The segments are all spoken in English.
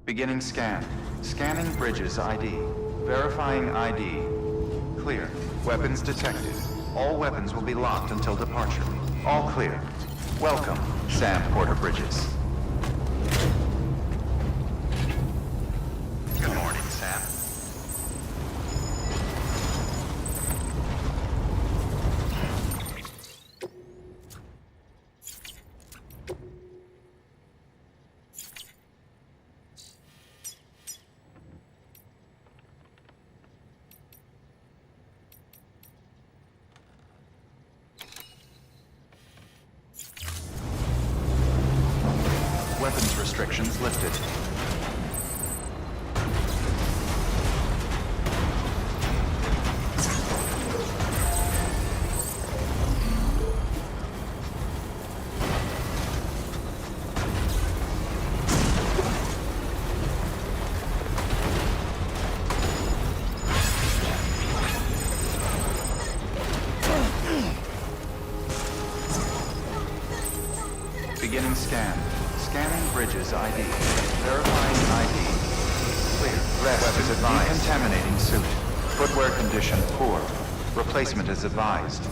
Beginning scan. Scanning bridges ID. Verifying ID. Clear. Weapons detected. All weapons will be locked until departure. All clear. Welcome, Sam Porter Bridges. Good morning, Sam. Weapons restrictions lifted. Beginning scan. Scanning bridges ID. Verifying ID. Clear. Rest is advised. Decontaminating suit. Footwear condition poor. Replacement is advised.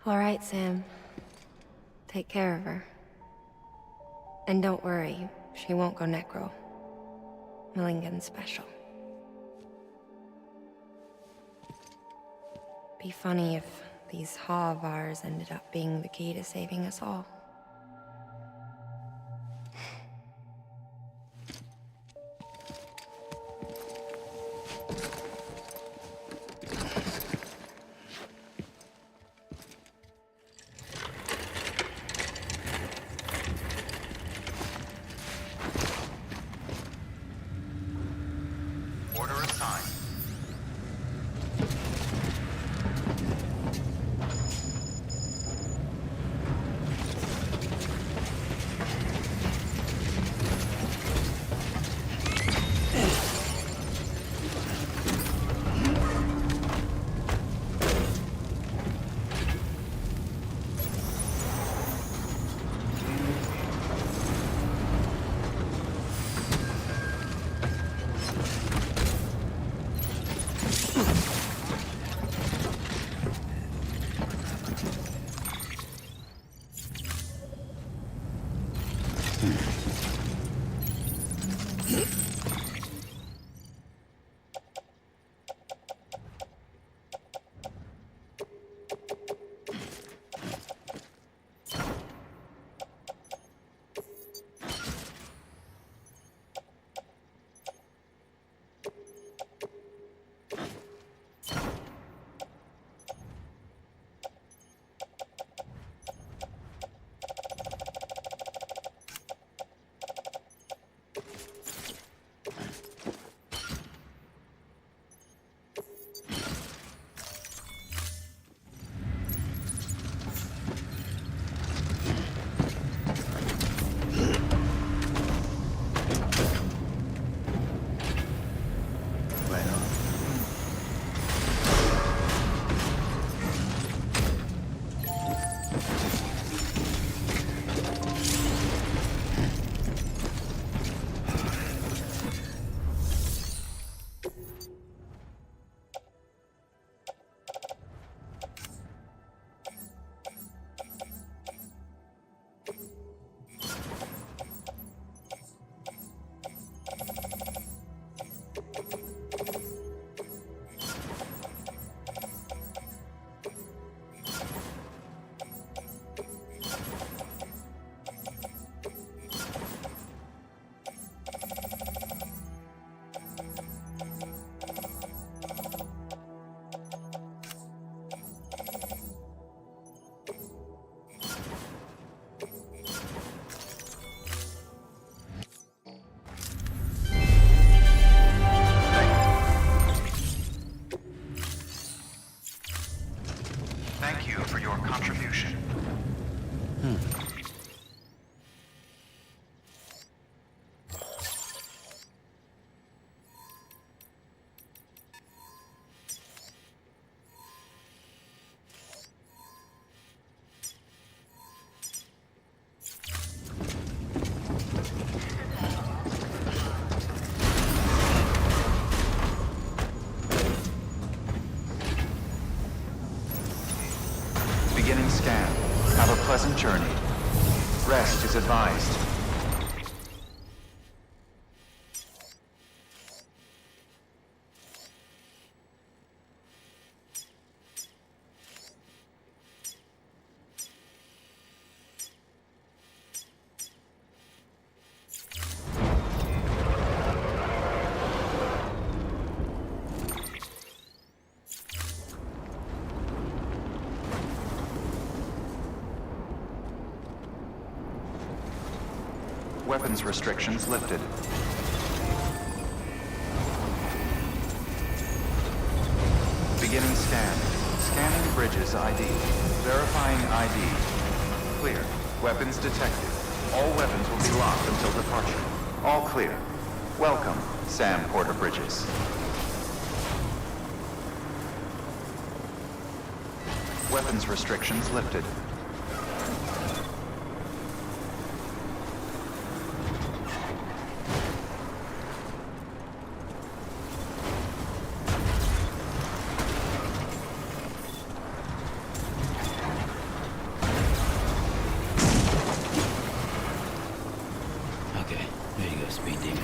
All right, Sam. Take care of her. And don't worry, she won't go necro. Millingan's special. Be funny if these Ha of ours ended up being the key to saving us all. Order assigned. bridges advised. Weapons restrictions lifted. Beginning scan. Scanning bridges ID. Verifying ID. Clear. Weapons detected. All weapons will be locked until departure. All clear. Welcome, Sam Porter Bridges. Weapons restrictions lifted. Okay, there you go, Speed Demon.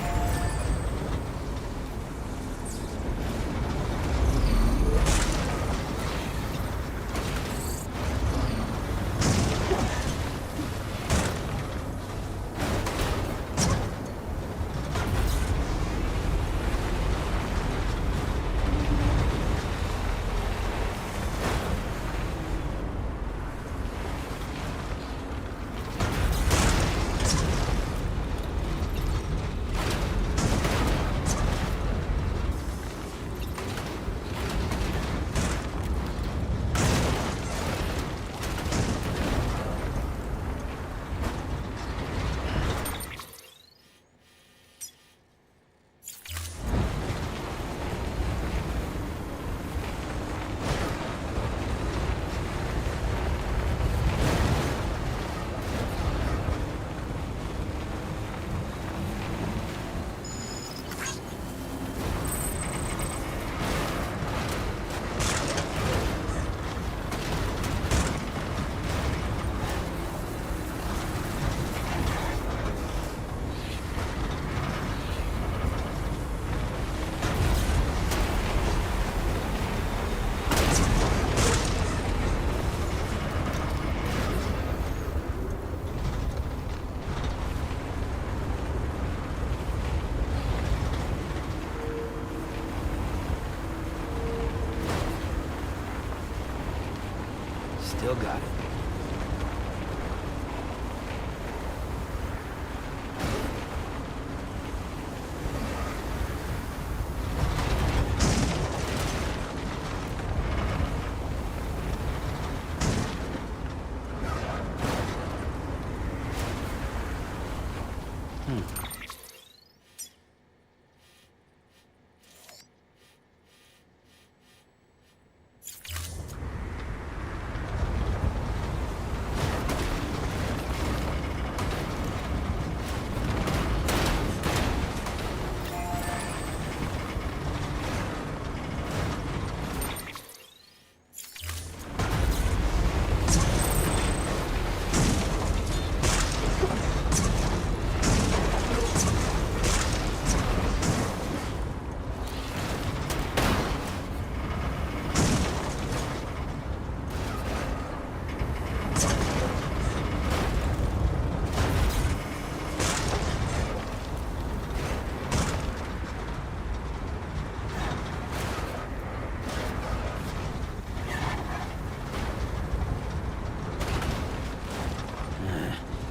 Still got it.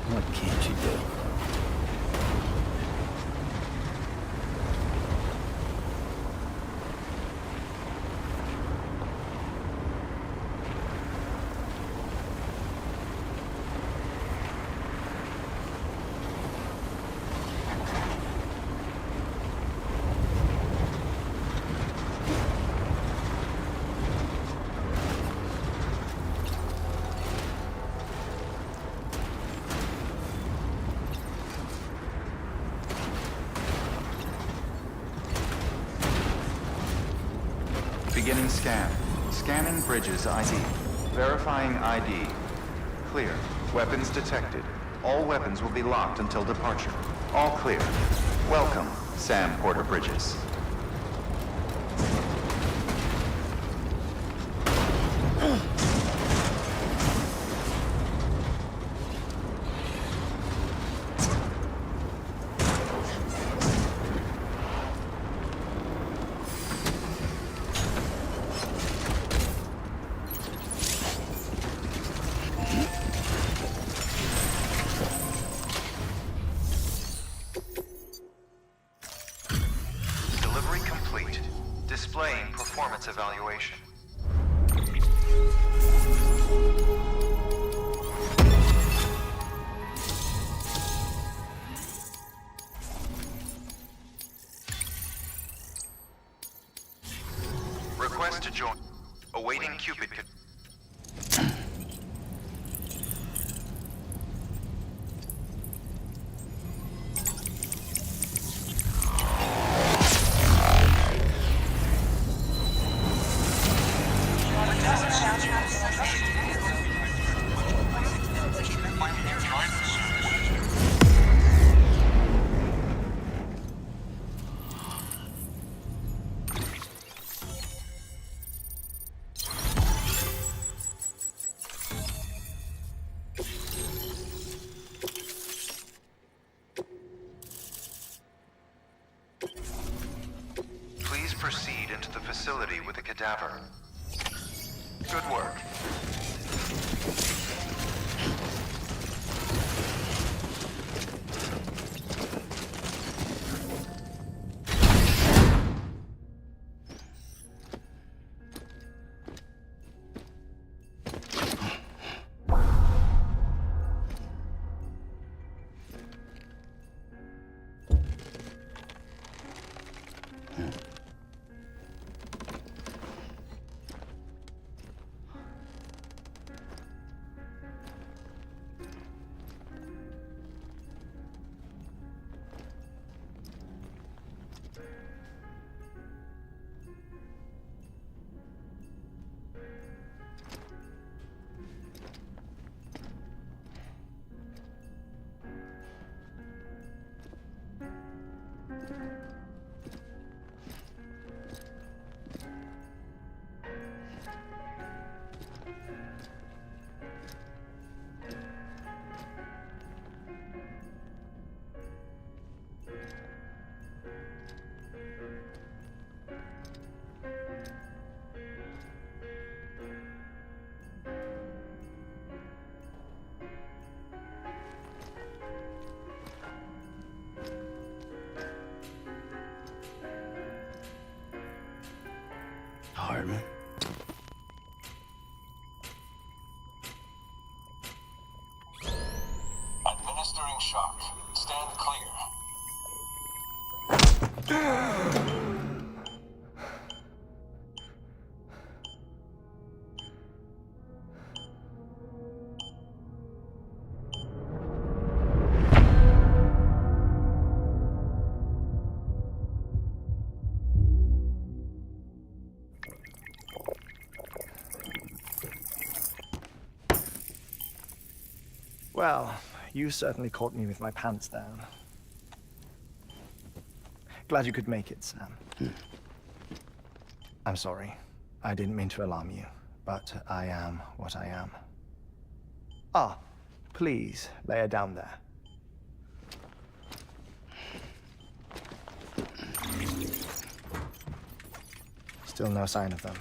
What can't you do? Beginning scan. Scanning bridges ID. Verifying ID. Clear. Weapons detected. All weapons will be locked until departure. All clear. Welcome, Sam Porter Bridges. Delivery complete. Displaying performance evaluation. Request to join. Awaiting Cupid. Please proceed into the facility with the cadaver. Good work. Hardman. Administering shock. Stand clear. Well, you certainly caught me with my pants down. Glad you could make it, Sam. I'm sorry. I didn't mean to alarm you, but I am what I am. Ah, please, lay her down there. Still no sign of them.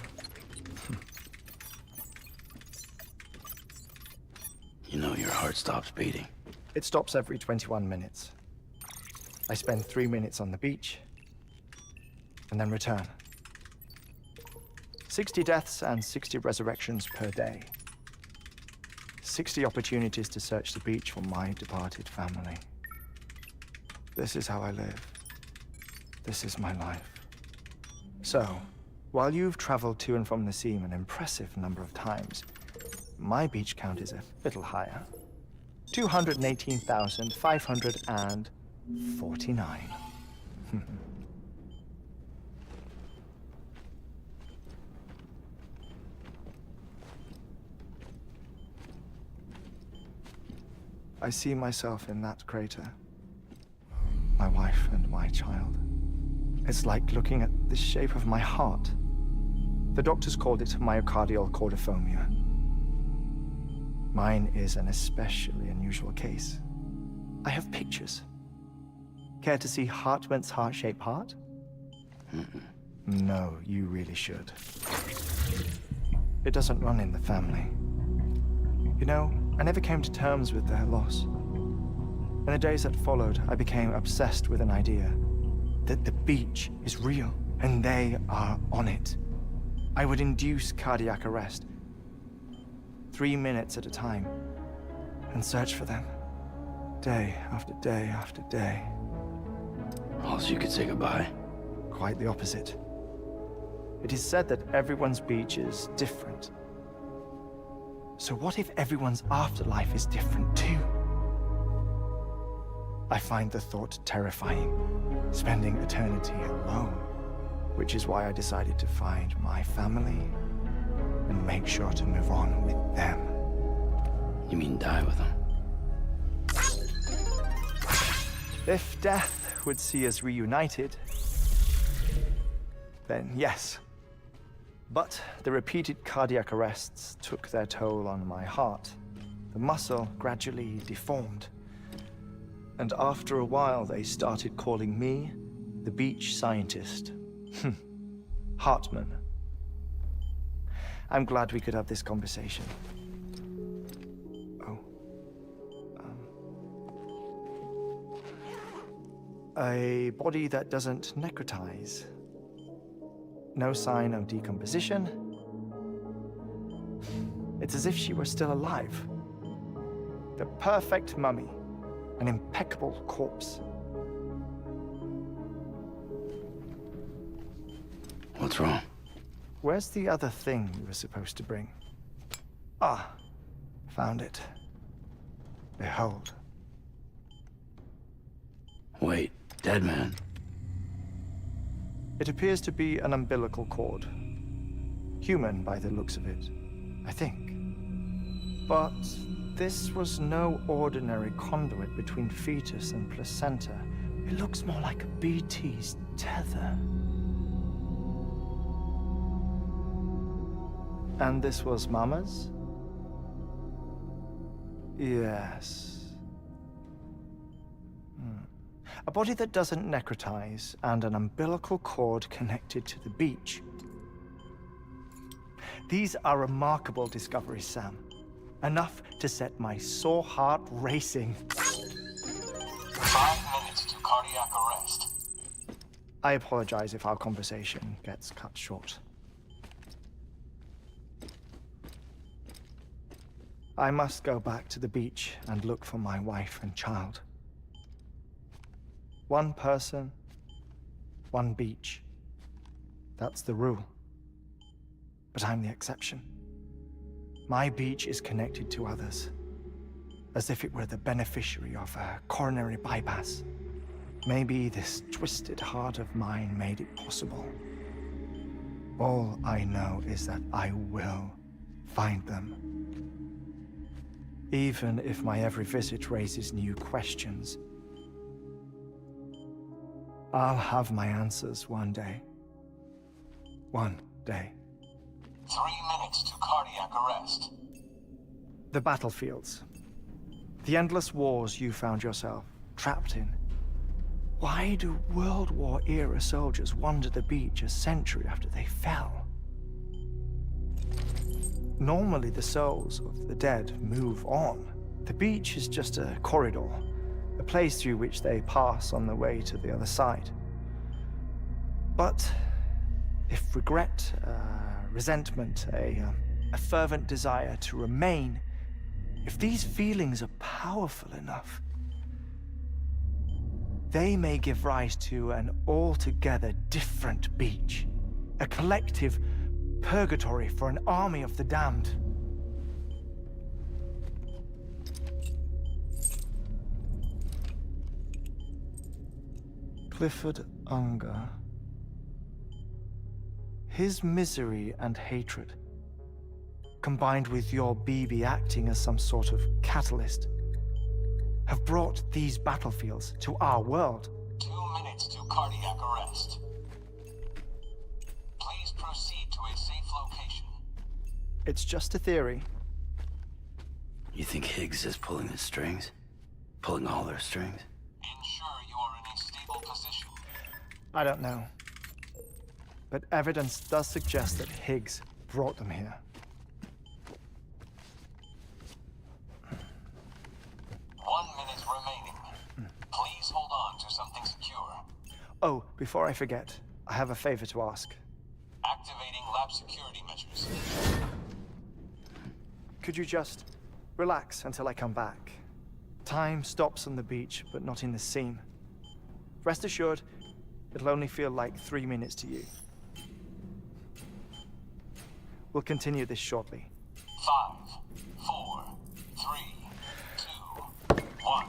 You know your heart stops beating. It stops every 21 minutes. I spend 3 minutes on the beach, and then return. 60 deaths and 60 resurrections per day. 60 opportunities to search the beach for my departed family. This is how I live. This is my life. So, while you've traveled to and from the seam an impressive number of times, my beach count is a little higher. 218,549. I see myself in that crater. My wife and my child. It's like looking at the shape of my heart. The doctors called it myocardial cordiformia. Mine is an especially unusual case. I have pictures. Care to see Hartmann's heart-shaped heart? No, you really should. It doesn't run in the family. You know, I never came to terms with their loss. In the days that followed, I became obsessed with an idea that the beach is real, and they are on it. I would induce cardiac arrest, 3 minutes at a time, and search for them, day after day after day. Also, you could say goodbye. Quite the opposite. It is said that everyone's beach is different. So what if everyone's afterlife is different too? I find the thought terrifying, spending eternity alone, which is why I decided to find my family and make sure to move on with them. You mean die with them? If death would see us reunited, then yes. But the repeated cardiac arrests took their toll on my heart. The muscle gradually deformed. And after a while, they started calling me the beach scientist. Hartmann. I'm glad we could have this conversation. Oh. A body that doesn't necrotize. No sign of decomposition. It's as if she were still alive. The perfect mummy. An impeccable corpse. What's wrong? Where's the other thing you were supposed to bring? Ah, found it. Behold. Wait, dead man? It appears to be an umbilical cord. Human by the looks of it, I think. But this was no ordinary conduit between fetus and placenta. It looks more like a BT's tether. And this was Mama's? Yes. A body that doesn't necrotize and an umbilical cord connected to the beach. These are remarkable discoveries, Sam. Enough to set my sore heart racing. 5 minutes to cardiac arrest. I apologize if our conversation gets cut short. I must go back to the beach and look for my wife and child. One person, one beach. That's the rule. But I'm the exception. My beach is connected to others, as if it were the beneficiary of a coronary bypass. Maybe this twisted heart of mine made it possible. All I know is that I will find them. Even if my every visit raises new questions, I'll have my answers one day. One day. 3 minutes to cardiac arrest. The battlefields. The endless wars you found yourself trapped in. Why do World War-era soldiers wander the beach a century after they fell? Normally, the souls of the dead move on. The beach is just a corridor, a place through which they pass on the way to the other side. But if regret, resentment, a fervent desire to remain, if these feelings are powerful enough, they may give rise to an altogether different beach, a collective purgatory for an army of the damned. Clifford Unger. His misery and hatred, combined with your BB acting as some sort of catalyst, have brought these battlefields to our world. 2 minutes to cardiac arrest. Please proceed to a safe location. It's just a theory. You think Higgs is pulling the strings? Pulling all their strings? Ensure you are in a stable position. I don't know. But evidence does suggest that Higgs brought them here. 1 minute remaining. Please hold on to something secure. Oh, before I forget, I have a favor to ask. Activating lab security measures. Could you just relax until I come back? Time stops on the beach, but not in the scene. Rest assured, it'll only feel like 3 minutes to you. We'll continue this shortly. 5, 4, 3, 2, 1.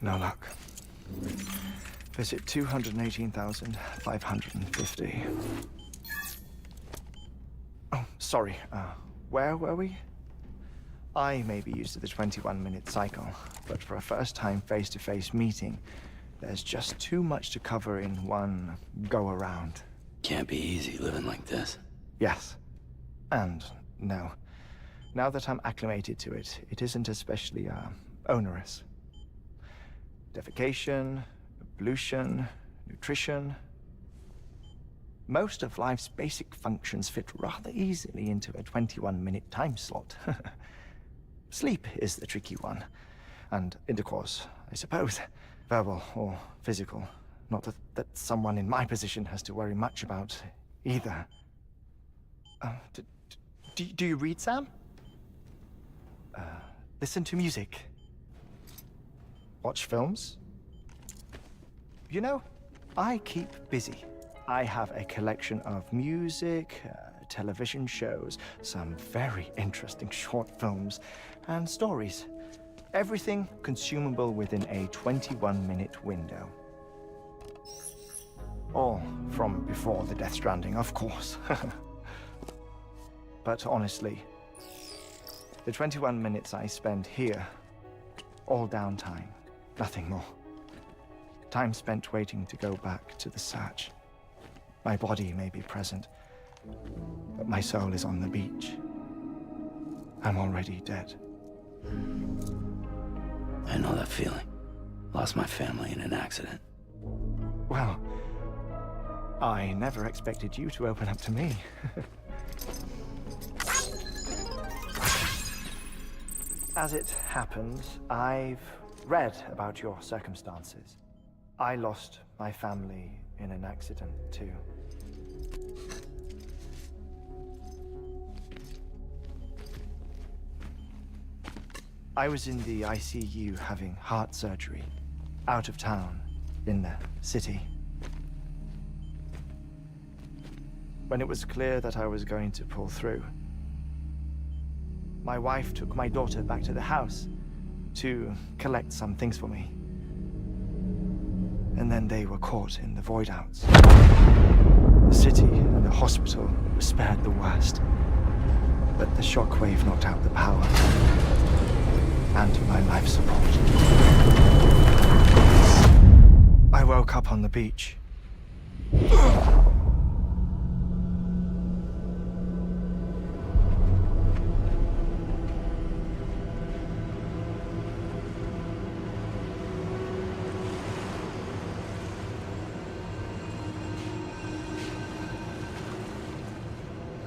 No luck. Visit 218,550. Oh, sorry. Where were we? I may be used to the 21-minute cycle, but for a first-time face-to-face meeting, there's just too much to cover in one go-around. Can't be easy living like this. Yes. And no. Now that I'm acclimated to it, it isn't especially, onerous. Defecation, ablution, nutrition. Most of life's basic functions fit rather easily into a 21-minute time slot. Sleep is the tricky one. And intercourse, I suppose. Verbal or physical. Not that someone in my position has to worry much about either. Do you read, Sam? Listen to music. Watch films? You know, I keep busy. I have a collection of music, television shows, some very interesting short films, and stories. Everything consumable within a 21-minute window. All from before the Death Stranding, of course. But honestly, the 21 minutes I spend here, all downtime, nothing more. Time spent waiting to go back to the Satch. My body may be present, but my soul is on the beach. I'm already dead. I know that feeling. Lost my family in an accident. Well, I never expected you to open up to me. As it happens, I've read about your circumstances. I lost my family in an accident, too. I was in the ICU having heart surgery, out of town, in the city. When it was clear that I was going to pull through, my wife took my daughter back to the house to collect some things for me. And then they were caught in the void outs. The city and the hospital were spared the worst, but the shockwave knocked out the power and my life support. I woke up on the beach.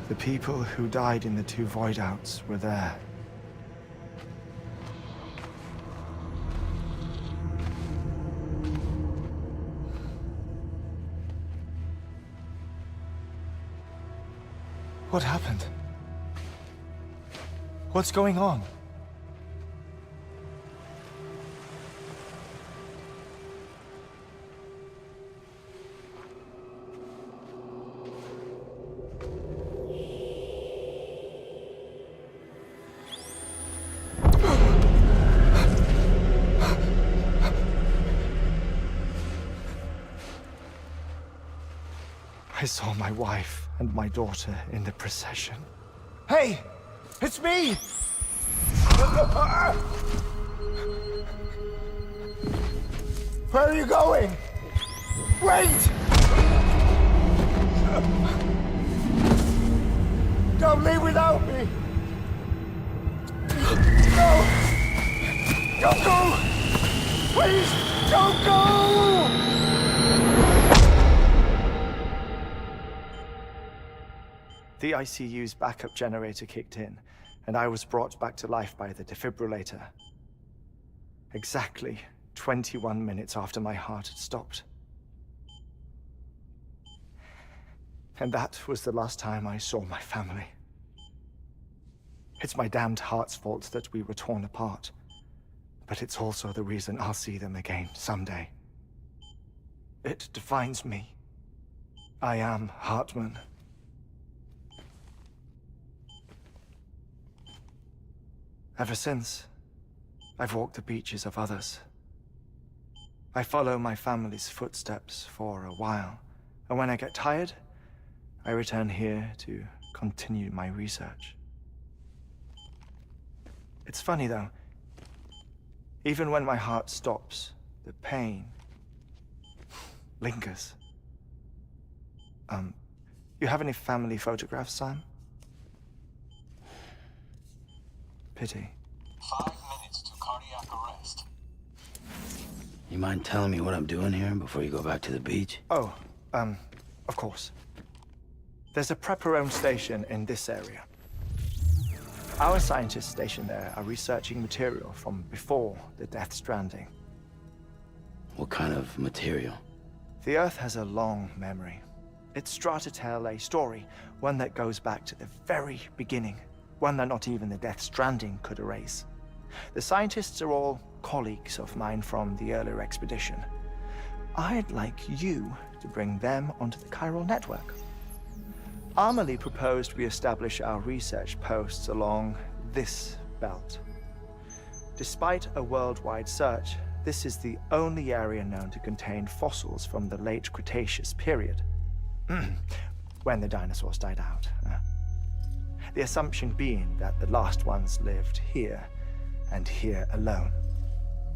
The people who died in the 2 void outs were there. What happened? What's going on? I saw my wife and my daughter in the procession. Hey! It's me! Where are you going? Wait! Don't leave without me! No! Don't go! Please, don't go! The ICU's backup generator kicked in, and I was brought back to life by the defibrillator. Exactly 21 minutes after my heart had stopped. And that was the last time I saw my family. It's my damned heart's fault that we were torn apart, but it's also the reason I'll see them again someday. It defines me. I am Hartman. Ever since, I've walked the beaches of others. I follow my family's footsteps for a while, and when I get tired, I return here to continue my research. It's funny though, even when my heart stops, the pain lingers. You have any family photographs, Sam? Pity. 5 minutes to cardiac arrest. You mind telling me what I'm doing here before you go back to the beach? Oh, of course. There's a prepper-owned station in this area. Our scientists stationed there are researching material from before the Death Stranding. What kind of material? The Earth has a long memory. It's trying to tell a story, one that goes back to the very beginning, one that not even the Death Stranding could erase. The scientists are all colleagues of mine from the earlier expedition. I'd like you to bring them onto the chiral network. Amelie proposed we establish our research posts along this belt. Despite a worldwide search, this is the only area known to contain fossils from the late Cretaceous period, when the dinosaurs died out. The assumption being that the last ones lived here, and here alone.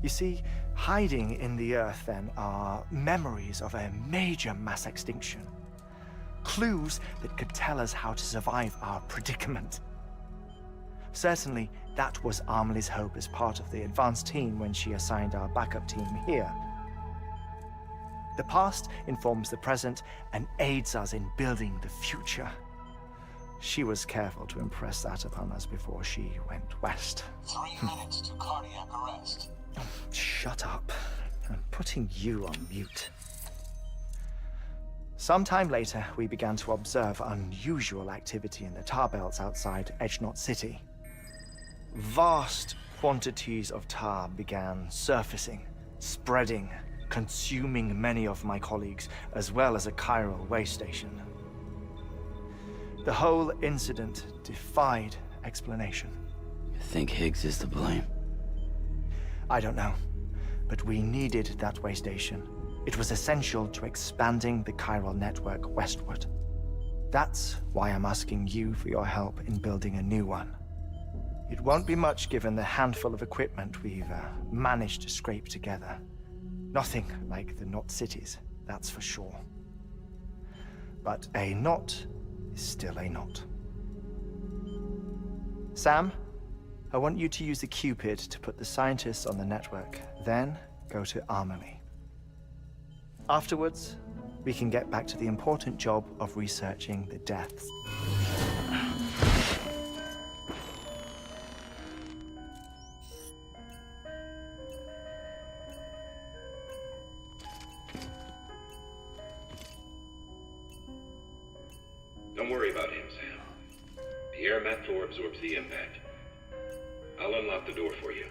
You see, hiding in the Earth then are memories of a major mass extinction. Clues that could tell us how to survive our predicament. Certainly, that was Amelie's hope as part of the advanced team when she assigned our backup team here. The past informs the present and aids us in building the future. She was careful to impress that upon us before she went west. 3 minutes to cardiac arrest. Shut up. I'm putting you on mute. Sometime later, we began to observe unusual activity in the tar belts outside Edgenot City. Vast quantities of tar began surfacing, spreading, consuming many of my colleagues, as well as a chiral way station. The whole incident defied explanation. You think Higgs is to blame? I don't know, but we needed that way station. It was essential to expanding the chiral network westward. That's why I'm asking you for your help in building a new one. It won't be much given the handful of equipment we've managed to scrape together. Nothing like the knot cities, that's for sure. But a knot is still a knot. Sam, I want you to use the Cupid to put the scientists on the network, then go to Amelie. Afterwards, we can get back to the important job of researching the deaths. Don't worry about him, Sam. The air mat floor absorbs the impact. I'll unlock the door for you.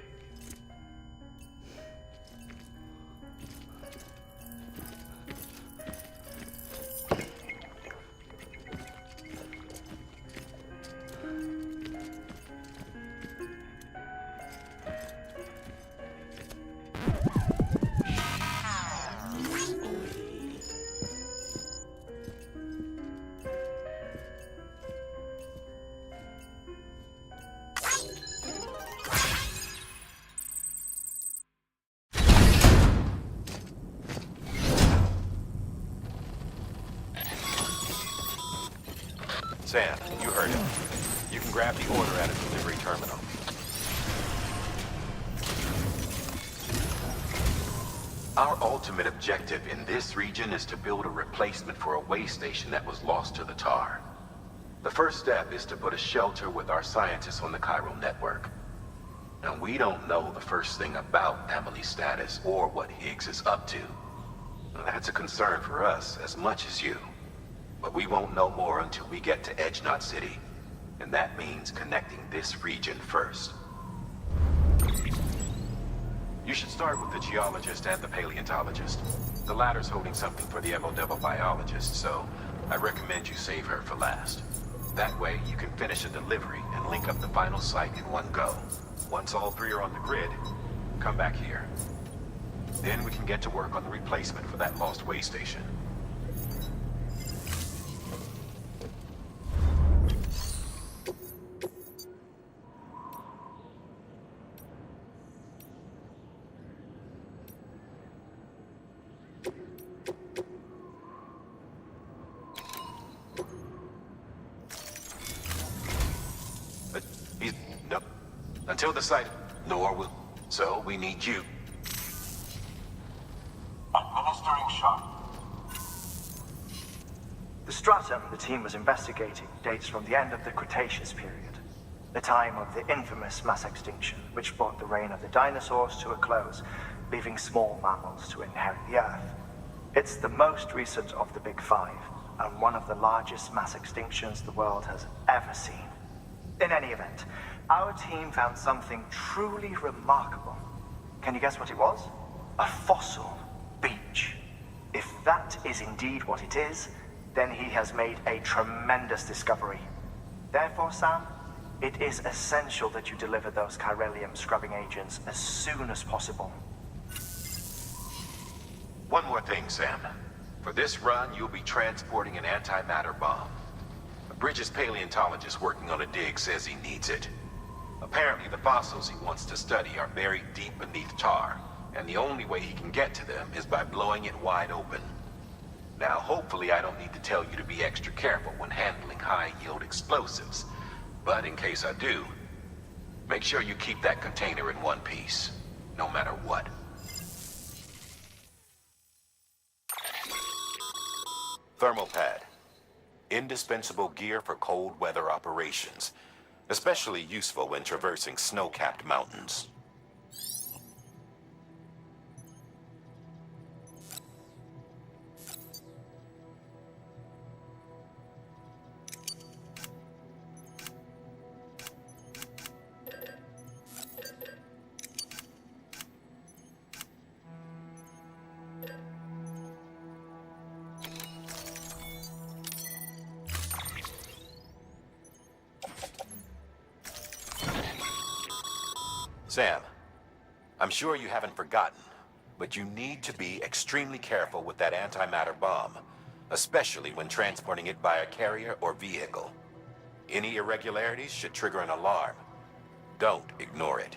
Sam, you heard him. You can grab the order at a delivery terminal. Our ultimate objective in this region is to build a replacement for a way station that was lost to the tar. The first step is to put a shelter with our scientists on the chiral network. Now, we don't know the first thing about Amelie's status or what Higgs is up to. Now, that's a concern for us as much as you. But we won't know more until we get to Edgenot City. And that means connecting this region first. You should start with the geologist and the paleontologist. The latter's holding something for the Evo biologist, so I recommend you save her for last. That way, you can finish a delivery and link up the final site in one go. Once all three are on the grid, come back here. Then we can get to work on the replacement for that lost way station. Until the site, nor will. So we need you. Administering shock. The stratum the team was investigating dates from the end of the Cretaceous period. the time of the infamous mass extinction, which brought the reign of the dinosaurs to a close, leaving small mammals to inherit the Earth. It's the most recent of the Big Five, and one of the largest mass extinctions the world has ever seen. In any event, our team found something truly remarkable. Can you guess what it was? A fossil beach. If that is indeed what it is, then he has made a tremendous discovery. Therefore, Sam, it is essential that you deliver those chiralium scrubbing agents as soon as possible. One more thing, Sam. For this run, you'll be transporting an antimatter bomb. A Bridges paleontologist working on a dig says he needs it. Apparently, the fossils he wants to study are buried deep beneath tar, and the only way he can get to them is by blowing it wide open. Now, hopefully I don't need to tell you to be extra careful when handling high-yield explosives, but in case I do, make sure you keep that container in one piece, no matter what. Thermal pad. Indispensable gear for cold weather operations, especially useful when traversing snow-capped mountains. Sam, I'm sure you haven't forgotten, but you need to be extremely careful with that antimatter bomb, especially when transporting it by a carrier or vehicle. Any irregularities should trigger an alarm. Don't ignore it.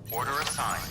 Order assigned.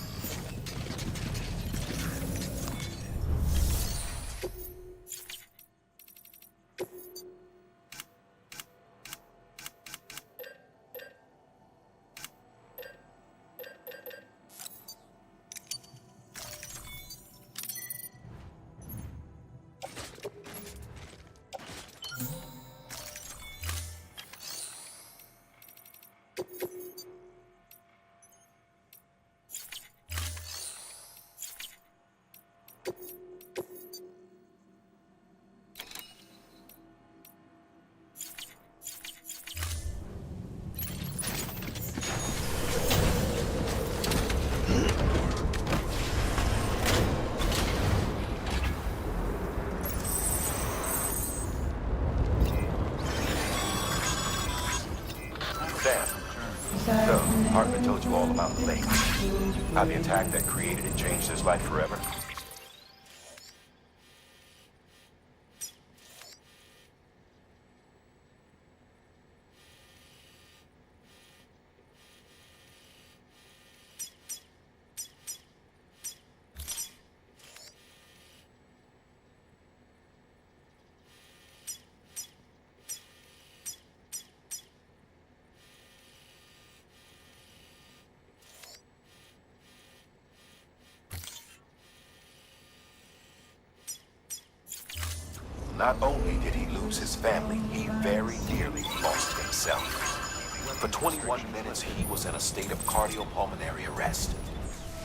So, Hartman told you all about the lake. How the attack that created it changed his life forever? Not only did he lose his family, he very nearly lost himself. For 21 minutes, he was in a state of cardiopulmonary arrest.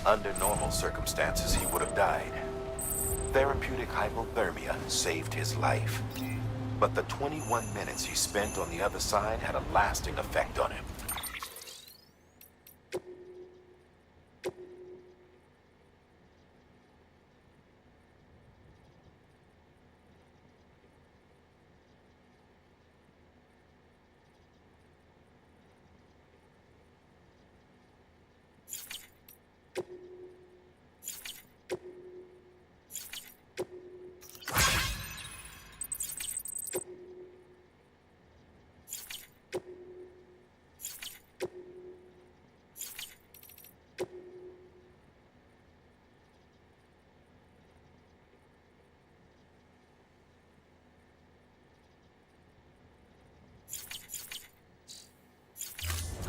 Under normal circumstances, he would have died, therapeutic hypothermia saved his life. But the 21 minutes he spent on the other side had a lasting effect on him.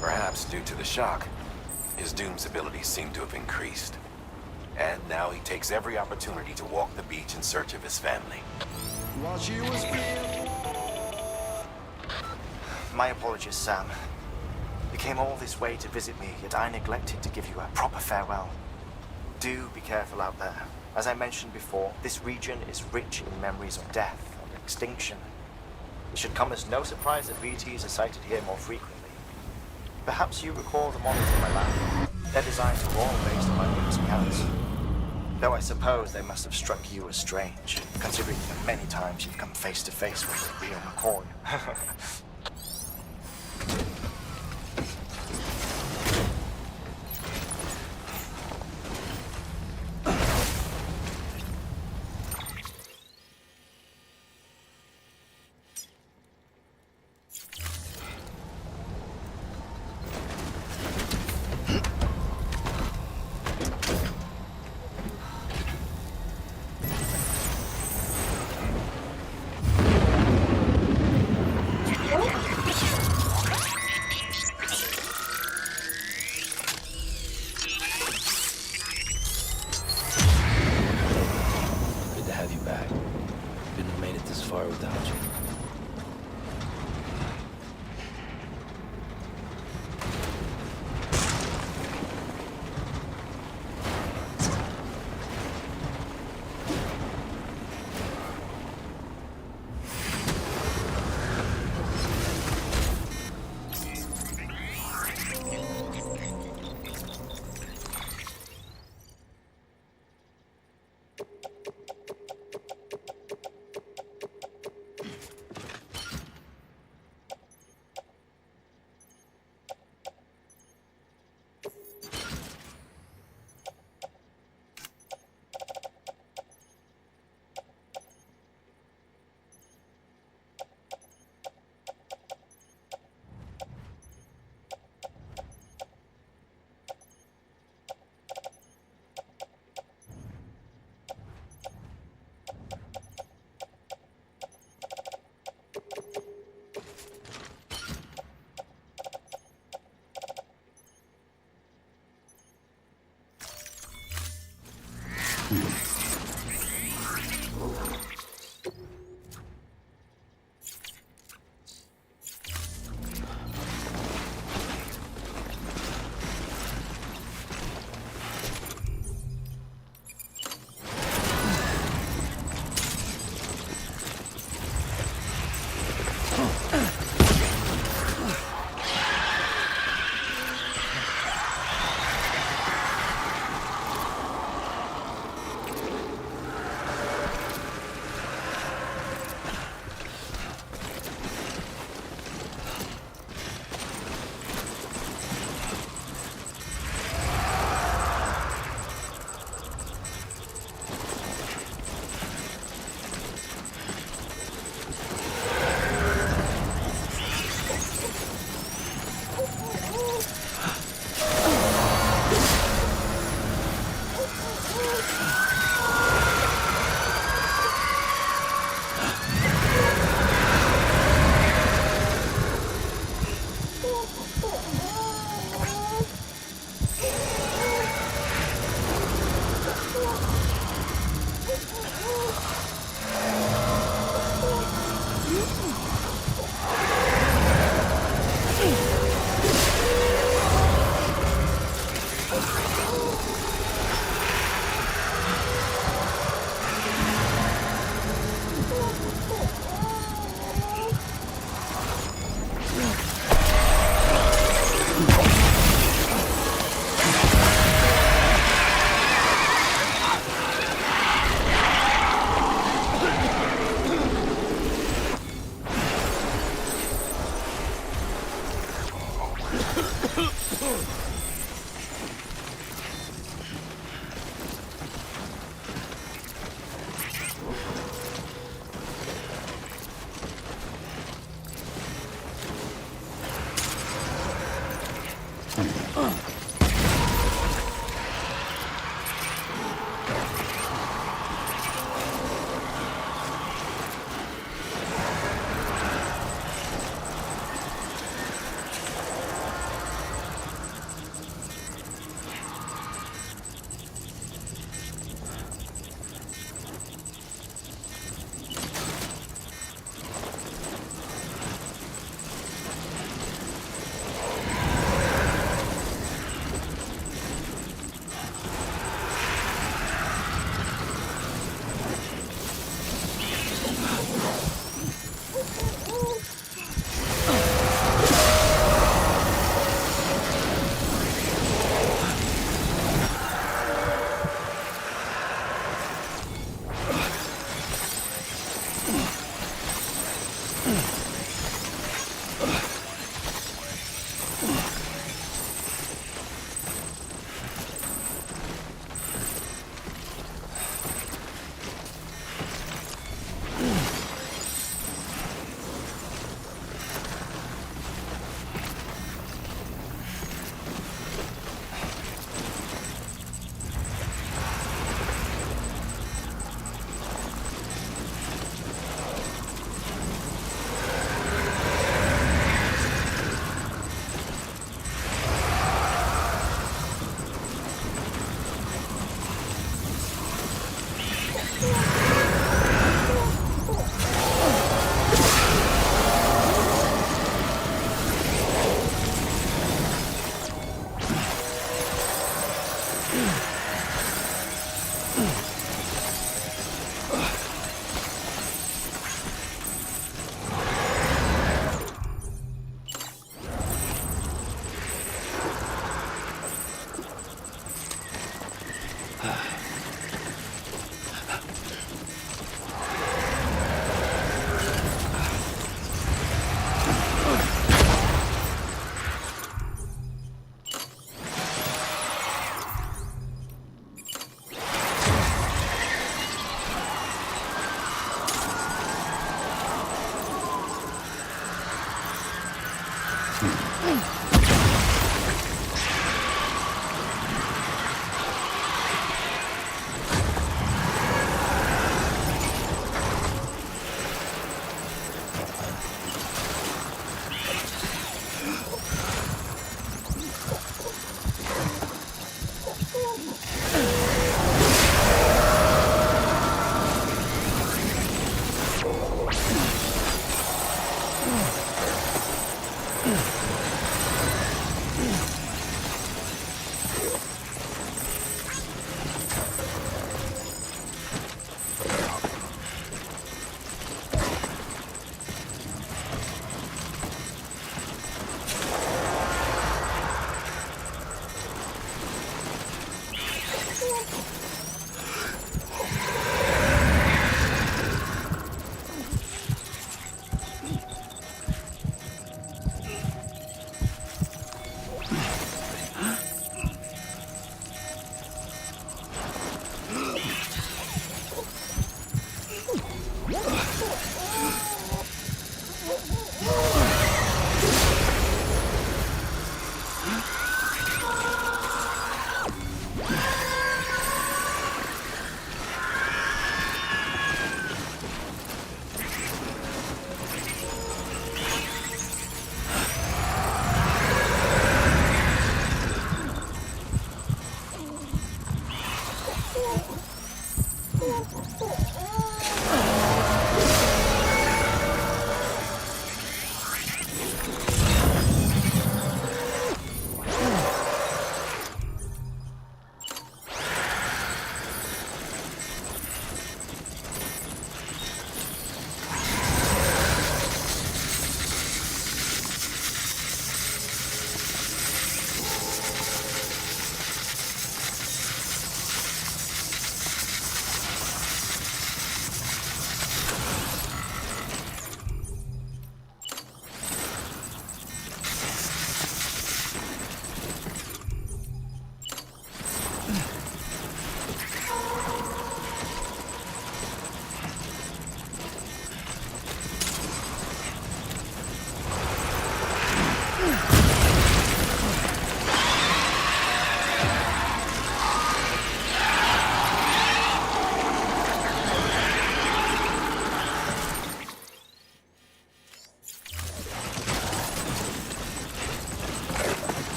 Perhaps due to the shock, his Doom's abilities seem to have increased. And now he takes every opportunity to walk the beach in search of his family. My apologies, Sam. You came all this way to visit me, yet I neglected to give you a proper farewell. Do be careful out there. As I mentioned before, this region is rich in memories of death and extinction. It should come as no surprise that VTs are sighted here more frequently. Perhaps you recall the models in my lab. Their designs were all based on my witness accounts. Though I suppose they must have struck you as strange, considering the many times you've come face to face with the real McCoy.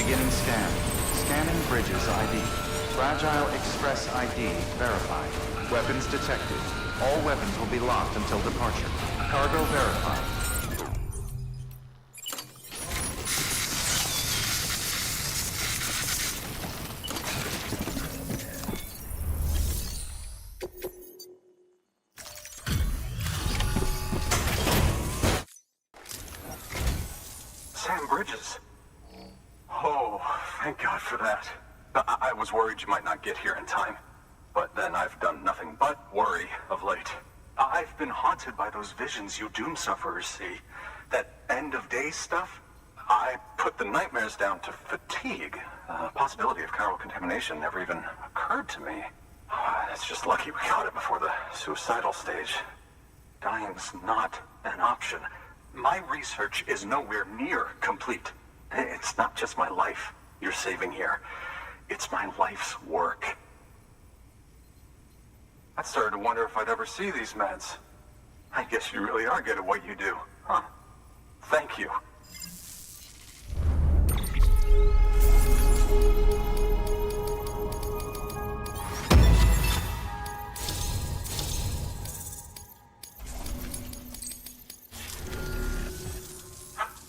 Beginning scan. Scanning bridges ID. Fragile Express ID verified. Weapons detected. All weapons will be locked until departure. Cargo verified. Sam Bridges. Oh, thank God for that. I was worried you might not get here in time. But then I've done nothing but worry of late. I've been haunted by those visions you doom sufferers see. That end of days stuff. I put the nightmares down to fatigue. Possibility of chiral contamination never even occurred to me. It's just lucky we got it before the suicidal stage. Dying's not an option. My research is nowhere near complete. It's not just my life you're saving here. It's my life's work. I started to wonder if I'd ever see these meds. I guess you really are good at what you do, huh? Thank you.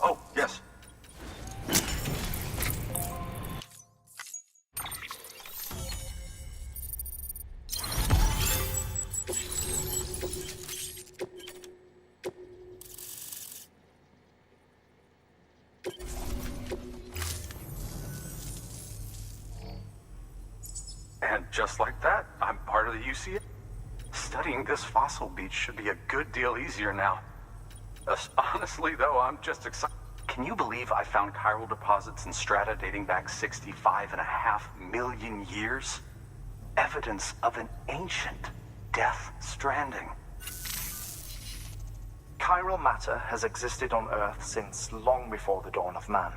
Oh, yes. And just like that, I'm part of the UCA. Studying this fossil beach should be a good deal easier now. Honestly, though, I'm just excited. Can you believe I found chiral deposits in strata dating back 65.5 million years? Evidence of an ancient death stranding. Chiral matter has existed on Earth since long before the dawn of man.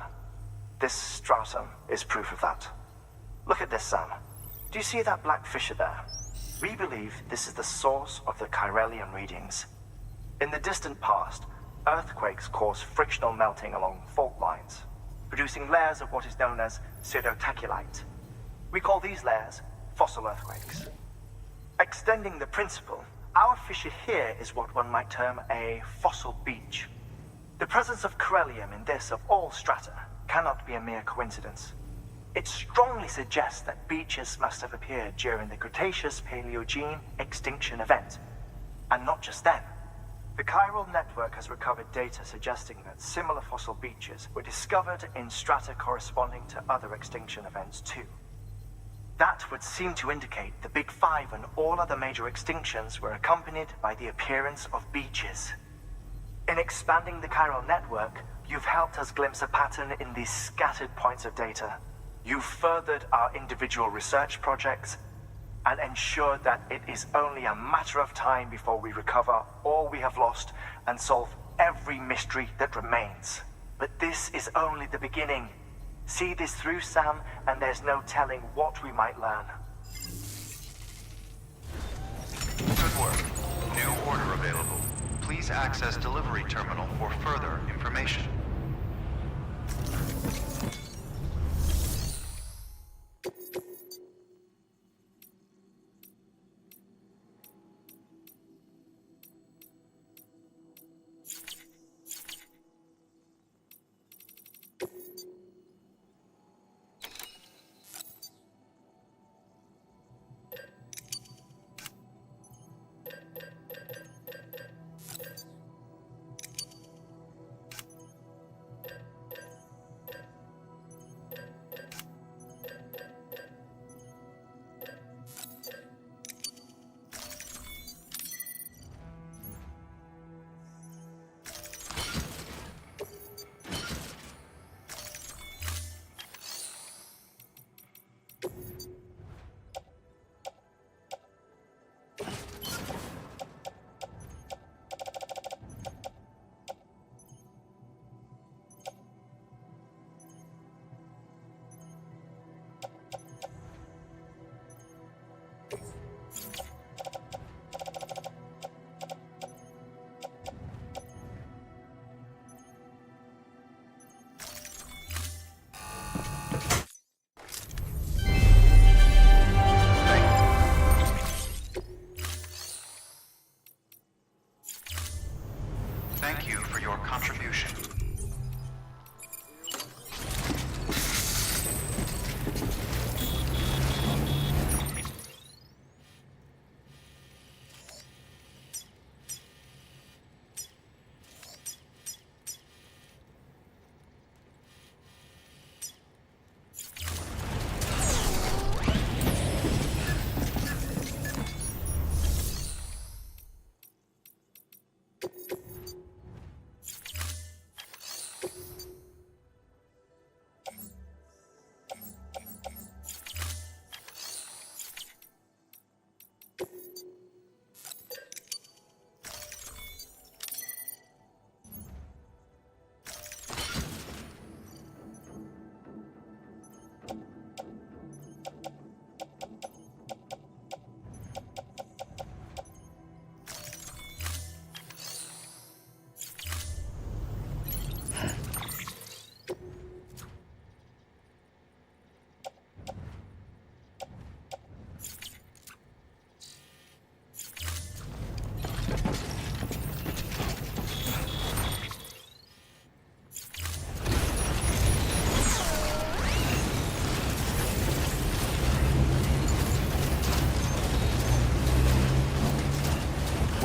This stratum is proof of that. Look at this, Sam. Do you see that black fissure there? We believe this is the source of the Chiralian readings. In the distant past, earthquakes cause frictional melting along fault lines, producing layers of what is known as pseudotachylite. We call these layers fossil earthquakes. Extending the principle, our fissure here is what one might term a fossil beach. The presence of chiralium in this of all strata cannot be a mere coincidence. It strongly suggests that beaches must have appeared during the Cretaceous-Paleogene extinction event. And not just then. The chiral network has recovered data suggesting that similar fossil beaches were discovered in strata corresponding to other extinction events too. That would seem to indicate the Big Five and all other major extinctions were accompanied by the appearance of beaches. In expanding the chiral network, you've helped us glimpse a pattern in these scattered points of data. You've furthered our individual research projects and ensured that it is only a matter of time before we recover all we have lost and solve every mystery that remains. But this is only the beginning. See this through, Sam, and there's no telling what we might learn. Good work. New order available. Please access delivery terminal for further information.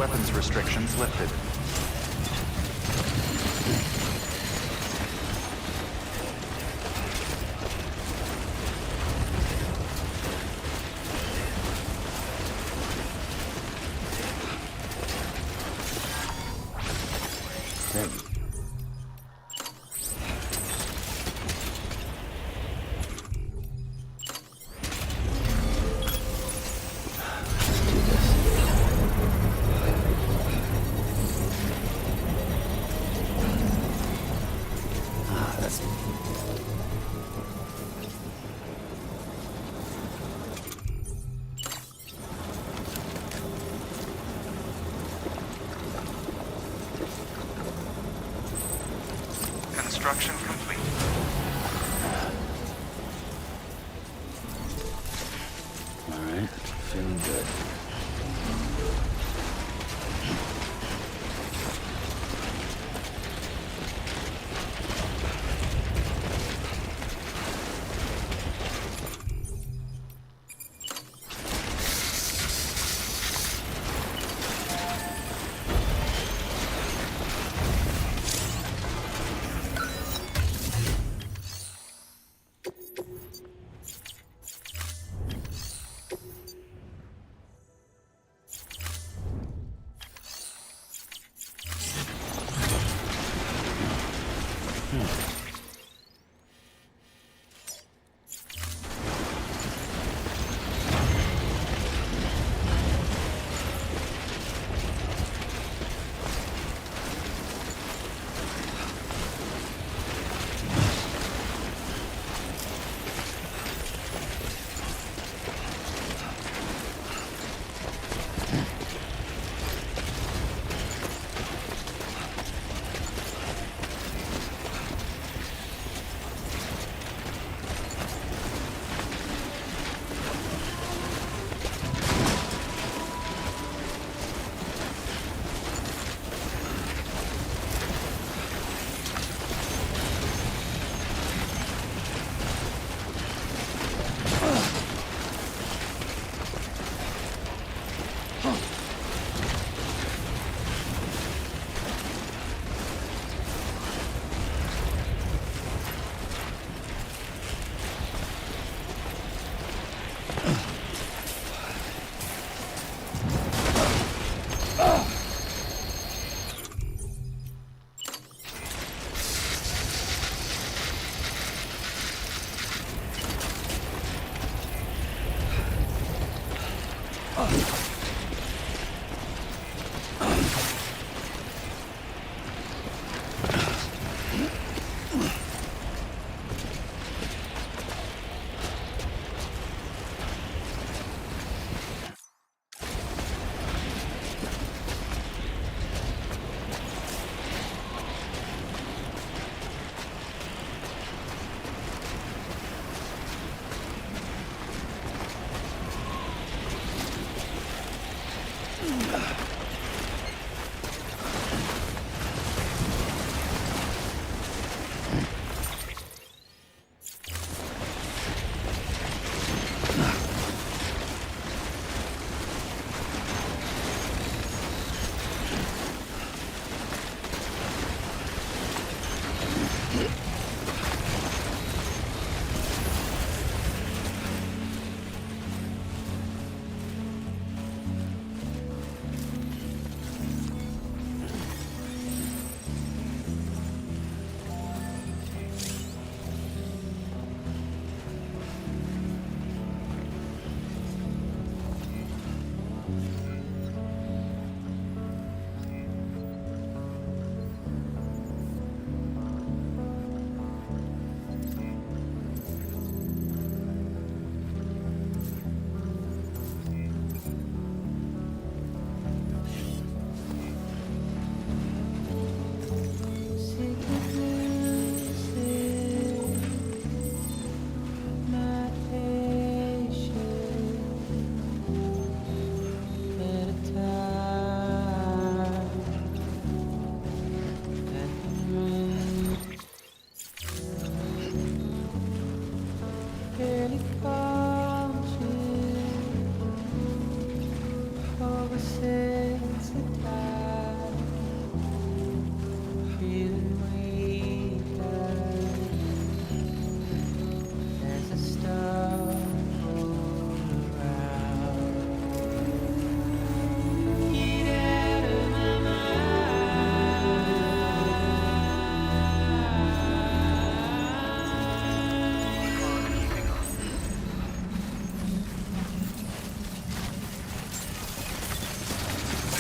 weapons restrictions lifted. Construction complete. All right, feeling good.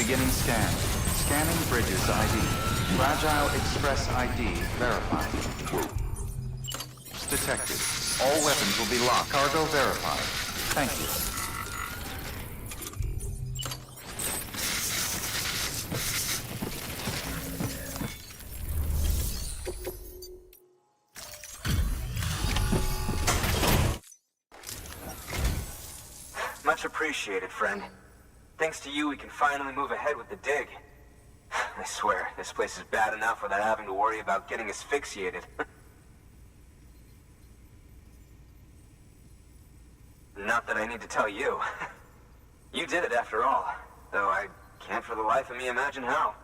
Beginning scan. Scanning bridges ID. Fragile Express ID verified. Detected. All weapons will be locked. Cargo verified. Thank you. Much appreciated, friend. Thanks to you, we can finally move ahead with the dig. I swear, this place is bad enough without having to worry about getting asphyxiated. Not that I need to tell you. You did it after all, though I can't for the life of me imagine how.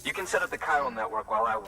You can set up the chiral network while I...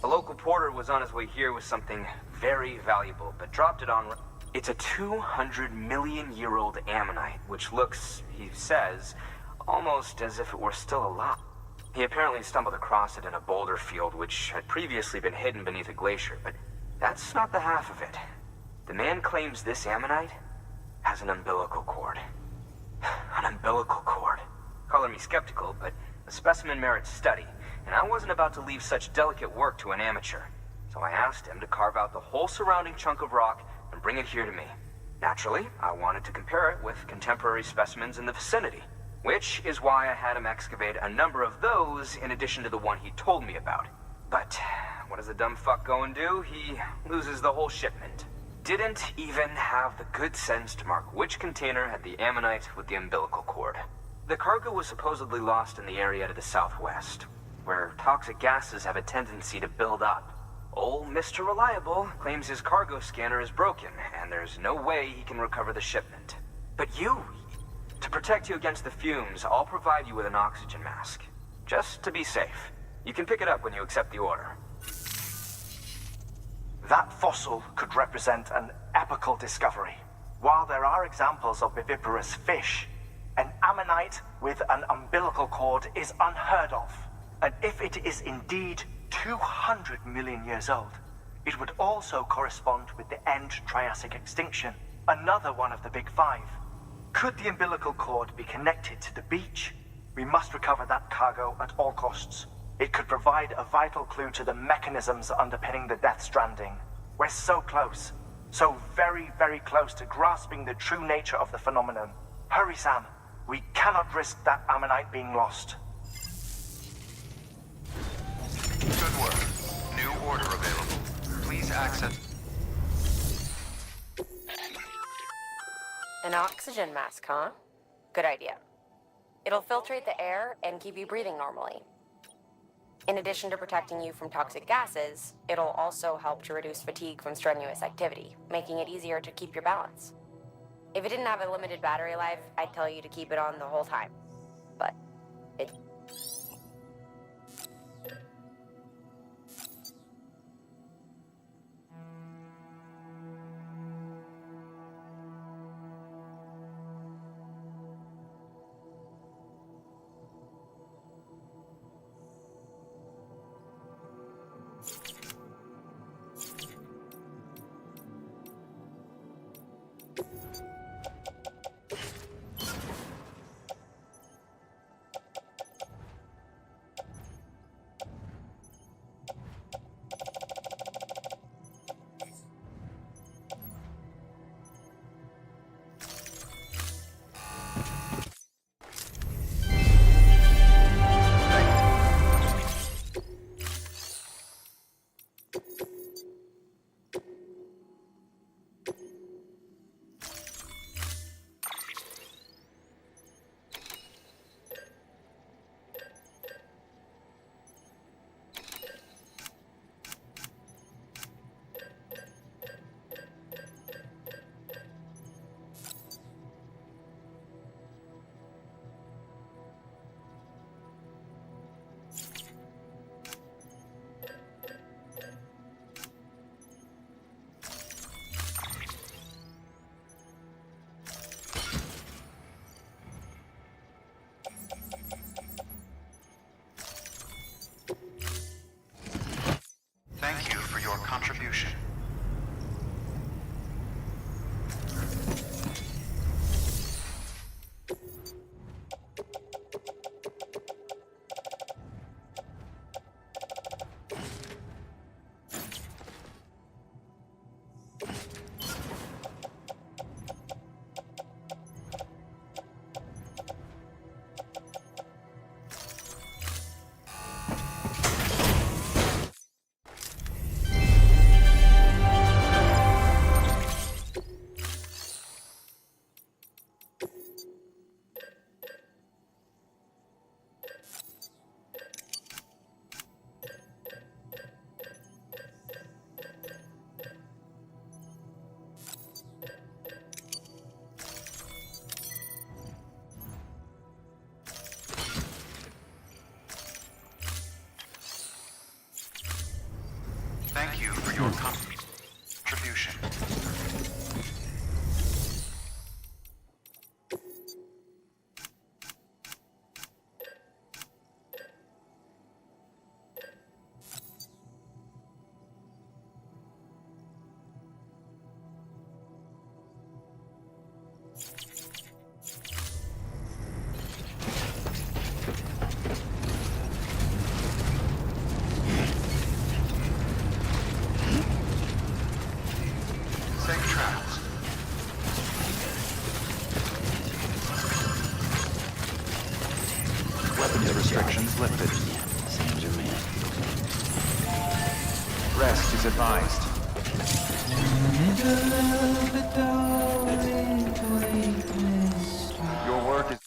A local porter was on his way here with something very valuable, but dropped it on... It's a 200-million-year-old ammonite, which looks, he says, almost as if it were still alive. He apparently stumbled across it in a boulder field, which had previously been hidden beneath a glacier, but that's not the half of it. The man claims this ammonite has an umbilical cord. An umbilical cord. Color me skeptical, but the specimen merits study. And I wasn't about to leave such delicate work to an amateur. So I asked him to carve out the whole surrounding chunk of rock and bring it here to me. Naturally, I wanted to compare it with contemporary specimens in the vicinity, which is why I had him excavate a number of those in addition to the one he told me about. But what does the dumb fuck go and do? He loses the whole shipment. Didn't even have the good sense to mark which container had the ammonite with the umbilical cord. The cargo was supposedly lost in the area to the southwest, where toxic gases have a tendency to build up. Old Mr. Reliable claims his cargo scanner is broken, and there's no way he can recover the shipment. But to protect you against the fumes, I'll provide you with an oxygen mask. Just to be safe. You can pick it up when you accept the order. That fossil could represent an epochal discovery. While there are examples of viviparous fish, an ammonite with an umbilical cord is unheard of. And if it is indeed 200 million years old, it would also correspond with the end Triassic extinction, another one of the big five. Could the umbilical cord be connected to the beach? We must recover that cargo at all costs. It could provide a vital clue to the mechanisms underpinning the Death Stranding. We're so close, so very, very close to grasping the true nature of the phenomenon. Hurry, Sam. We cannot risk that ammonite being lost. Good work. New order available. Please access... An oxygen mask, huh? Good idea. It'll filtrate the air and keep you breathing normally. In addition to protecting you from toxic gases, it'll also help to reduce fatigue from strenuous activity, making it easier to keep your balance. If it didn't have a limited battery life, I'd tell you to keep it on the whole time. But it... weapons lifted. Same to me. Rest is advised. Your work is...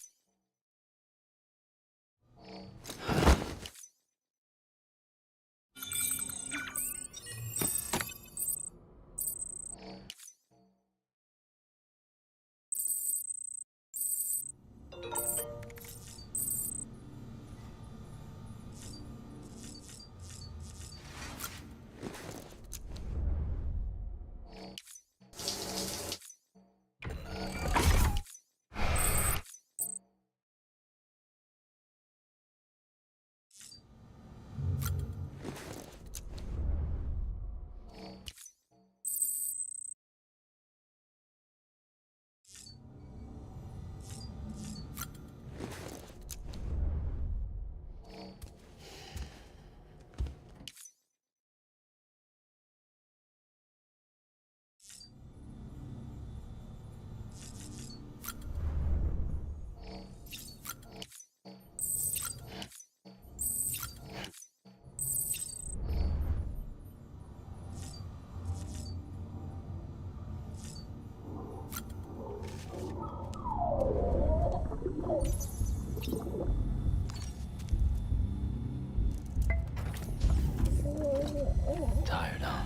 Tired, huh?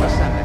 Ascending.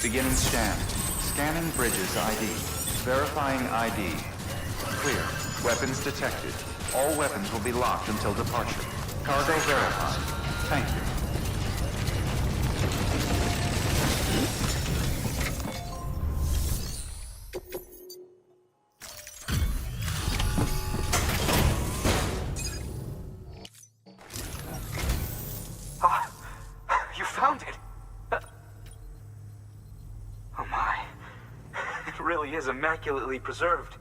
Beginning scan. Scanning bridges ID. Verifying ID. Clear. Weapons detected. All weapons will be locked until departure. Cargo verified. Thank you. Ah, you found it. Oh my. It really is immaculately preserved.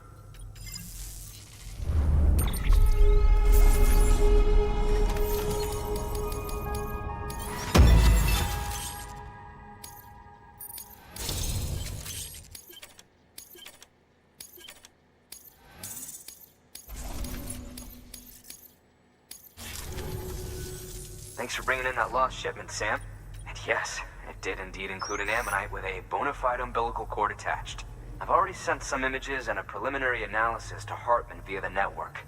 Thanks for bringing in that lost shipment, Sam. And yes, it did indeed include an ammonite with a bona fide umbilical cord attached. I've already sent some images and a preliminary analysis to Hartman via the network.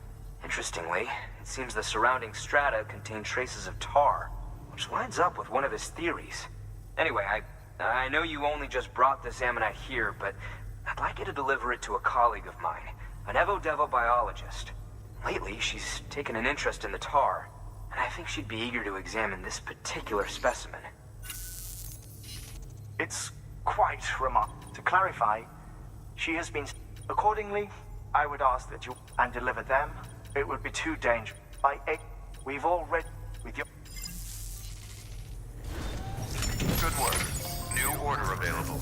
Interestingly, it seems the surrounding strata contain traces of tar, which lines up with one of his theories. Anyway, I know you only just brought this ammonite here, but I'd like you to deliver it to a colleague of mine, an Evo-Devo biologist. Lately, she's taken an interest in the tar, and I think she'd be eager to examine this particular specimen. It's quite remarkable. To clarify, she has been... Accordingly, I would ask that you... and deliver them. It would be too dangerous. By 8, we've already... with your... Good work. New order available.